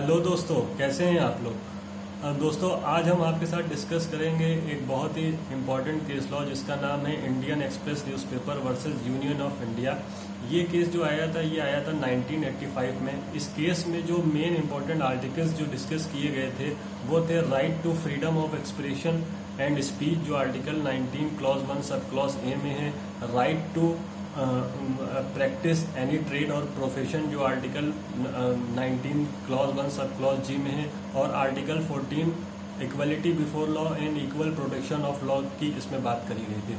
Hello दोस्तों, कैसे हैं आप लोग। दोस्तों, आज हम आपके साथ डिस्कस करेंगे एक बहुत ही इम्पॉर्टेंट केस लॉ जिसका नाम है Indian express newspaper versus union of India. ये केस जो आया था ये आया था 1985 में। इस केस में जो मेन इम्पॉर्टेंट आर्टिकल्स जो डिस्कस किए गए थे वो थे right to freedom of expression and speech जो आर्टिकल 19 क्लॉज 1 सब क्लॉज ए में है, right to practice any trade और प्रोफेशन जो आर्टिकल 19 क्लॉज 1 सब क्लॉज जी में है, और article 14 equality before law and equal protection of law की इसमें बात करी गई थी।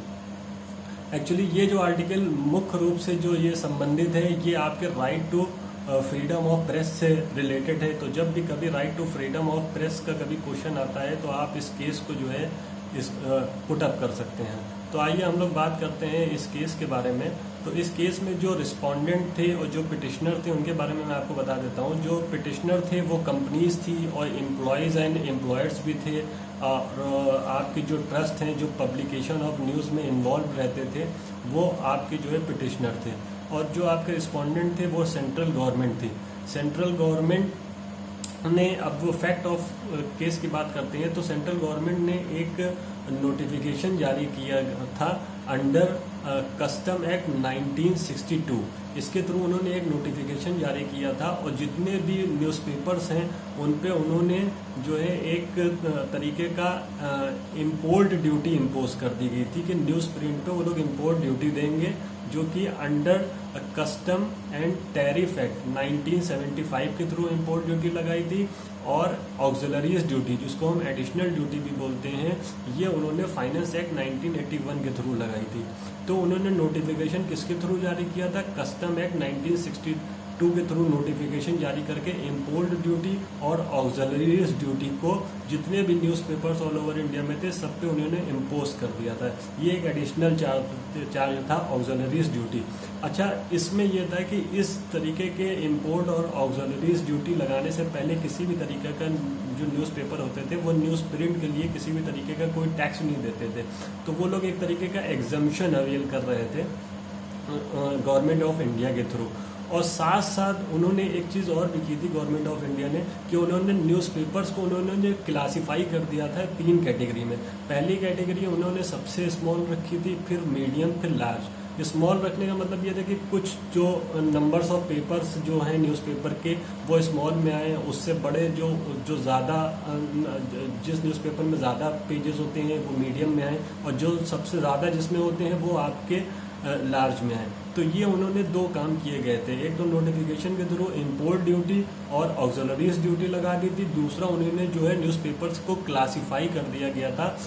एक्चुअली ये जो आर्टिकल मुख्य रूप से जो ये संबंधित है ये आपके right to freedom of press से रिलेटेड है। तो जब भी कभी right to freedom of press का कभी क्वेश्चन आता है तो आप इस केस को जो है इस पुट अप कर सकते हैं। तो आइए हम लोग बात करते हैं इस केस के बारे में। तो इस केस में जो रिस्पोंडेंट थे और जो पिटिशनर थे उनके बारे में मैं आपको बता देता हूँ। जो पिटिशनर थे वो कंपनीज थी और एम्प्लॉयज़ एंड एम्प्लॉयर्स भी थे, और आपके जो ट्रस्ट हैं जो पब्लिकेशन ऑफ न्यूज़ में इन्वॉल्व रहते थे वो आपके जो है पिटिशनर थे। और जो आपके रिस्पोंडेंट थे वो सेंट्रल गवर्नमेंट थी। सेंट्रल गवर्नमेंट ने, अब वो फैक्ट ऑफ केस की बात करते हैं तो सेंट्रल गवर्नमेंट ने एक नोटिफिकेशन जारी किया था अंडर कस्टम एक्ट 1962। इसके थ्रू उन्होंने एक नोटिफिकेशन जारी किया था और जितने भी न्यूज़पेपर्स हैं उन पे उन्होंने जो है एक तरीके का इम्पोर्ट ड्यूटी इम्पोज कर दी गई थी कि न्यूज़ प्रिंट पे वो लोग इम्पोर्ट ड्यूटी देंगे, जो कि under custom and tariff act 1975 के थ्रू इम्पोर्ट ड्यूटी लगाई थी। और ऑक्सिलरीज ड्यूटी जिसको हम एडिशनल ड्यूटी भी बोलते हैं ये उन्होंने फाइनेंस एक्ट 1981 के थ्रू लगाई थी। तो उन्होंने नोटिफिकेशन किसके थ्रू जारी किया था? कस्टम एक्ट 1962 के थ्रू नोटिफिकेशन जारी करके इम्पोर्ट ड्यूटी और ऑक्सिलरीज ड्यूटी को जितने भी न्यूज़पेपर्स ऑल ओवर इंडिया में थे सब पे उन्होंने इम्पोज कर दिया था। ये एक एडिशनल चार्ज था ऑक्सिलरीज ड्यूटी। अच्छा, इसमें यह था कि इस तरीके के इम्पोर्ट और ऑक्सिलरीज ड्यूटी लगाने से पहले किसी भी तरीके का जो न्यूज़पेपर होते थे वो न्यूज़ प्रिंट के लिए किसी भी तरीके का कोई टैक्स नहीं देते थे। तो वो लोग एक तरीके का एग्जम्पशन अवेल कर रहे थे गवर्नमेंट ऑफ इंडिया के थ्रू। और साथ साथ उन्होंने एक चीज़ और भी की थी गवर्नमेंट ऑफ इंडिया ने कि उन्होंने न्यूज़पेपर्स को उन्होंने क्लासिफाई कर दिया था 3 कैटेगरी में। पहली कैटेगरी उन्होंने सबसे स्मॉल रखी थी, फिर मीडियम, फिर लार्ज। स्मॉल रखने का मतलब ये था कि कुछ जो नंबर्स ऑफ पेपर्स जो हैं न्यूज़पेपर के वो स्मॉल में आए, उससे बड़े जो ज़्यादा जिस न्यूज़पेपर में ज़्यादा पेजेस होते हैं वो मीडियम में आए, और जो सबसे ज़्यादा जिसमें होते हैं वो आपके लार्ज में आए। तो ये उन्होंने 2 काम किए गए थे। एक तो नोटिफिकेशन के थ्रू इम्पोर्ट ड्यूटी और ऑक्सिलरीज ड्यूटी लगा दी थी। दूसरा उन्होंने जो है न्यूज़पेपर्स को क्लासिफाई कर दिया गया था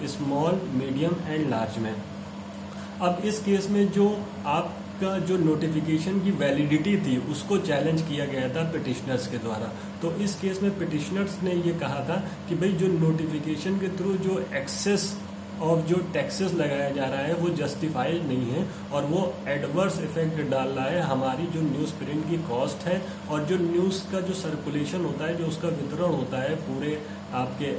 स्मॉल, मीडियम एंड लार्ज में। अब इस केस में जो आपका जो नोटिफिकेशन की वैलिडिटी थी उसको चैलेंज किया गया था पिटिशनर्स के द्वारा। तो इस केस में पिटिशनर्स ने ये कहा था कि भाई जो नोटिफिकेशन के थ्रू जो एक्सेस और जो टैक्सेस लगाया जा रहा है वो जस्टिफाइड नहीं है और वो एडवर्स इफेक्ट डाल रहा है हमारी जो न्यूज़ प्रिंट की कॉस्ट है, और जो न्यूज़ का जो सर्कुलेशन होता है, जो उसका वितरण होता है पूरे आपके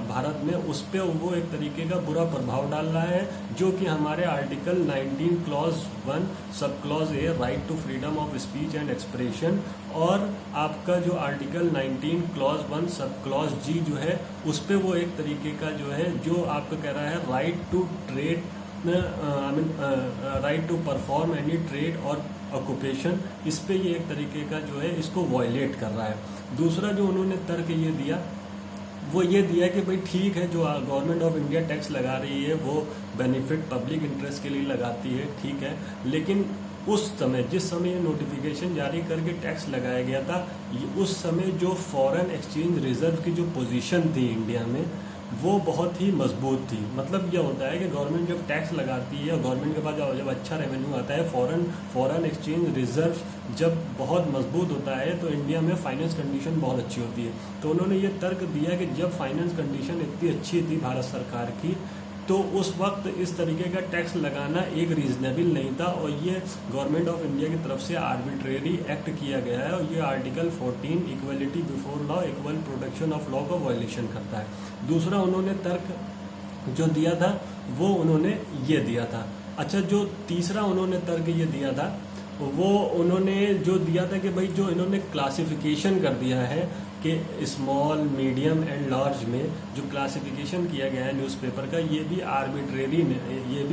भारत में, उस पर वो एक तरीके का बुरा प्रभाव डाल रहा है, जो कि हमारे आर्टिकल 19 क्लॉज 1 सब clause A right to freedom of speech and expression, और आपका जो आर्टिकल 19 क्लॉज 1 सब क्लॉज जी जो है उस पर वो एक तरीके का जो है जो आपका कह रहा है right to trade right to perform any trade और ऑक्यूपेशन, इस पे ये एक तरीके का जो है इसको वायलेट कर रहा है। दूसरा जो उन्होंने तर्क ये दिया वो ये दिया कि भाई ठीक है, जो गवर्नमेंट ऑफ इंडिया टैक्स लगा रही है वो बेनिफिट पब्लिक इंटरेस्ट के लिए लगाती है, ठीक है, लेकिन उस समय जिस समय ये नोटिफिकेशन जारी करके टैक्स लगाया गया था उस समय जो फॉरेन एक्सचेंज रिजर्व की जो पोजीशन थी इंडिया में वो बहुत ही मजबूत थी। मतलब यह होता है कि गवर्नमेंट जब टैक्स लगाती है और गवर्नमेंट के पास जब अच्छा रेवेन्यू आता है, फॉरेन एक्सचेंज रिजर्व जब बहुत मजबूत होता है तो इंडिया में फाइनेंस कंडीशन बहुत अच्छी होती है। तो उन्होंने ये तर्क दिया कि जब फाइनेंस कंडीशन इतनी अच्छी थी भारत सरकार की तो उस वक्त इस तरीके का टैक्स लगाना एक रीजनेबल नहीं था, और ये गवर्नमेंट ऑफ इंडिया की तरफ से आर्बिट्रेरी एक्ट किया गया है, और ये article 14 equality before law equal protection of law का वायलेशन करता है। दूसरा उन्होंने तर्क जो दिया था वो उन्होंने ये दिया था। अच्छा, जो तीसरा उन्होंने तर्क ये दिया था वो उन्होंने जो दिया था कि भाई जो इन्होंने क्लासिफिकेशन कर दिया है कि स्मॉल, मीडियम एंड लार्ज में जो क्लासिफिकेशन किया गया है न्यूज़पेपर का, ये भी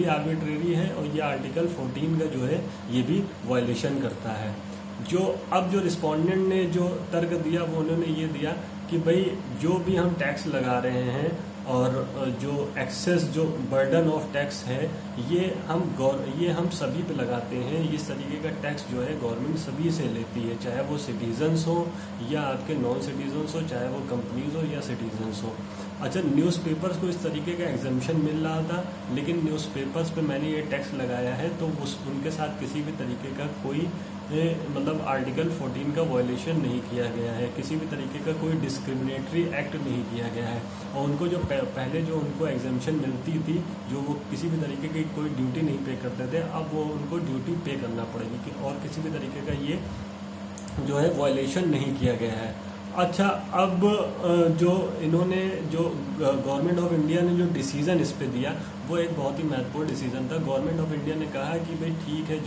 आर्बिट्रेरी है और ये आर्टिकल 14 का जो है ये भी वायलेशन करता है। जो रिस्पोंडेंट ने जो तर्क दिया वो उन्होंने ये दिया कि भाई जो भी हम टैक्स लगा रहे हैं और जो एक्सेस जो बर्डन ऑफ टैक्स है ये हम सभी पे लगाते हैं। इस तरीके का टैक्स जो है गवर्नमेंट सभी से लेती है, चाहे वो सिटीजन्स हो या आपके नॉन सिटीजन्स हो, चाहे वो कंपनीज हो या सिटीजन्स हो। अच्छा, न्यूज़पेपर्स को इस तरीके का एग्जम्पशन मिल रहा था, लेकिन न्यूज़पेपर्स पे मैंने ये टैक्स लगाया है तो उनके साथ किसी भी तरीके का कोई मतलब आर्टिकल 14 का वायलेशन नहीं किया गया है, किसी भी तरीके का कोई डिस्क्रिमिनेटरी एक्ट नहीं किया गया है। और उनको जो पहले जो उनको एग्जम्पशन मिलती थी, जो वो किसी भी तरीके की कोई ड्यूटी नहीं पे करते थे, अब वो उनको ड्यूटी पे करना पड़ेगी और किसी भी तरीके का ये जो है वायलेशन नहीं किया गया है। अच्छा, अब जो इन्होंने जो गवर्नमेंट ऑफ इंडिया ने जो डिसीज़न इस पे दिया वो एक बहुत ही महत्वपूर्ण डिसीजन था। गवर्नमेंट ऑफ इंडिया ने कहा कि भाई ठीक है,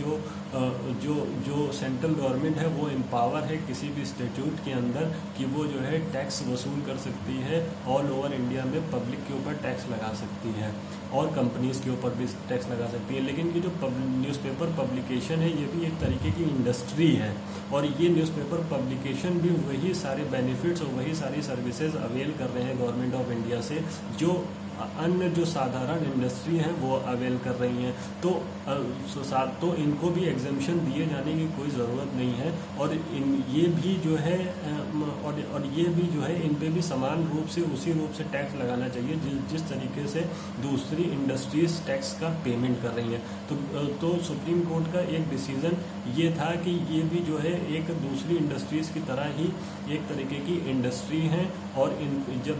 जो सेंट्रल गवर्नमेंट है वो एम्पावर है किसी भी इंस्टीट्यूट के अंदर कि वो जो है टैक्स वसूल कर सकती है, ऑल ओवर इंडिया में पब्लिक के ऊपर टैक्स लगा सकती है और कंपनीज के ऊपर भी टैक्स लगा सकती है। लेकिन ये जो न्यूज़पेपर पब्लिकेशन है ये भी एक तरीके की इंडस्ट्री है और ये न्यूज़पेपर पब्लिकेशन भी वही सारे बेनिफिट्स और वही सारी सर्विसेज अवेल कर रहे हैं गवर्नमेंट ऑफ इंडिया से जो अन्य जो साधारण इंडस्ट्री हैं वो अवेल कर रही हैं। तो इनको भी एग्जम्पशन दिए जाने की कोई ज़रूरत नहीं है और ये भी जो है और ये भी जो है इन पे भी समान रूप से उसी रूप से टैक्स लगाना चाहिए जिस तरीके से दूसरी इंडस्ट्रीज टैक्स का पेमेंट कर रही हैं। तो सुप्रीम कोर्ट का एक डिसीजन ये था कि ये भी जो है एक दूसरी इंडस्ट्रीज की तरह ही एक तरीके की इंडस्ट्री है और जब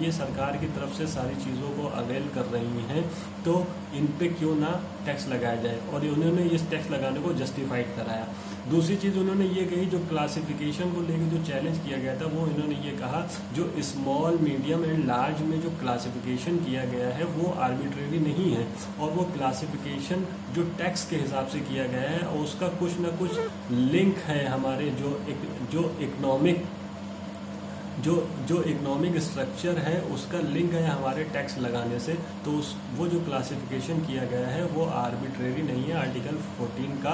ये सरकार की तरफ से सारी चीज़ों को अवेल कर रही हैं तो इन पे क्यों ना टैक्स लगाया जाए, और उन्होंने इस टैक्स लगाने को जस्टिफाइड कराया। दूसरी चीज़ उन्होंने ये कही, जो क्लासिफिकेशन को लेकर जो चैलेंज किया गया था वो इन्होंने ये कहा जो स्मॉल, मीडियम एंड लार्ज में जो क्लासिफिकेशन किया गया है वो आर्बिट्रेरी नहीं है और वो क्लासिफिकेशन जो टैक्स के हिसाब से किया गया है और उसका कुछ ना कुछ लिंक है हमारे जो इकोनॉमिक स्ट्रक्चर है उसका लिंक है हमारे टैक्स लगाने से। तो वो जो क्लासिफिकेशन किया गया है वो आर्बिट्रेरी नहीं है, आर्टिकल 14 का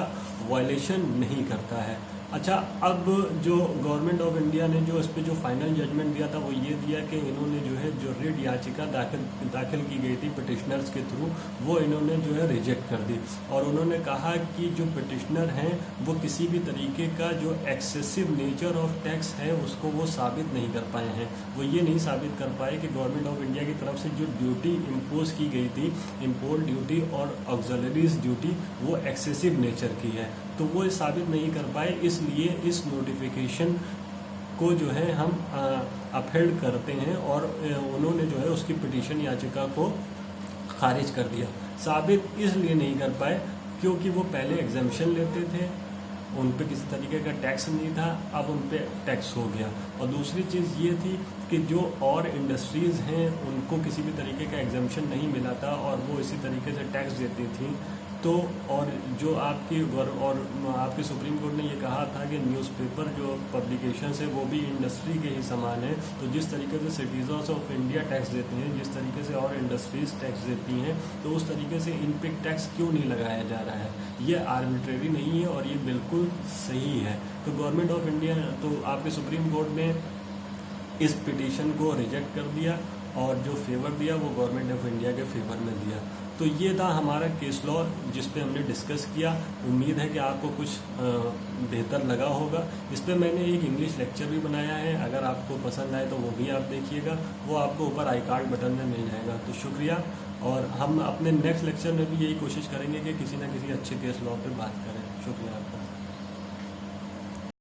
वायलेशन नहीं करता है। अच्छा, अब जो गवर्नमेंट ऑफ इंडिया ने जो इस पे जो फाइनल जजमेंट दिया था वो ये दिया कि इन्होंने जो है जो रिट याचिका दाखिल की गई थी पिटिशनर्स के थ्रू वो इन्होंने जो है रिजेक्ट कर दी और उन्होंने कहा कि जो पिटिशनर हैं वो किसी भी तरीके का जो एक्सेसिव नेचर ऑफ टैक्स है उसको वो साबित नहीं कर पाए हैं। वो ये नहीं साबित कर पाए कि गवर्नमेंट ऑफ इंडिया की तरफ से जो ड्यूटी इम्पोज की गई थी, इम्पोर्ट ड्यूटी और ऑक्सिलरीज ड्यूटी, वो एक्सेसिव नेचर की है, तो वो साबित नहीं कर पाए। इसलिए इस नोटिफिकेशन को जो है हम अपहेल्ड करते हैं और उन्होंने जो है उसकी पिटीशन याचिका को खारिज कर दिया। साबित इसलिए नहीं कर पाए क्योंकि वो पहले एग्जम्पशन लेते थे, उन पे किसी तरीके का टैक्स नहीं था, अब उन पे टैक्स हो गया। और दूसरी चीज़ ये थी कि जो और इंडस्ट्रीज़ हैं उनको किसी भी तरीके का एग्जम्पशन नहीं मिला था और वो इसी तरीके से टैक्स देती थी। तो और जो आपकी सुप्रीम कोर्ट ने ये कहा था कि न्यूज़पेपर जो पब्लिकेशंस है वो भी इंडस्ट्री के ही समान है, तो जिस तरीके से सिटीजन्स ऑफ इंडिया टैक्स देते हैं, जिस तरीके से और इंडस्ट्रीज टैक्स देती हैं, तो उस तरीके से इन पे टैक्स क्यों नहीं लगाया जा रहा है। ये आर्बिट्रेरी नहीं है और ये बिल्कुल सही है। तो गवर्नमेंट ऑफ इंडिया, तो आपके सुप्रीम कोर्ट ने इस पिटीशन को रिजेक्ट कर दिया और जो फेवर दिया वो गवर्नमेंट ऑफ इंडिया के फेवर में दिया। तो ये था हमारा केस लॉ जिस पे हमने डिस्कस किया। उम्मीद है कि आपको कुछ बेहतर लगा होगा। इस पे मैंने एक इंग्लिश लेक्चर भी बनाया है, अगर आपको पसंद आए तो वो भी आप देखिएगा, वो आपको ऊपर आई कार्ड बटन में मिल जाएगा। तो शुक्रिया, और हम अपने नेक्स्ट लेक्चर में भी यही कोशिश करेंगे कि किसी न किसी अच्छे केस लॉ पे बात करें। शुक्रिया आपका।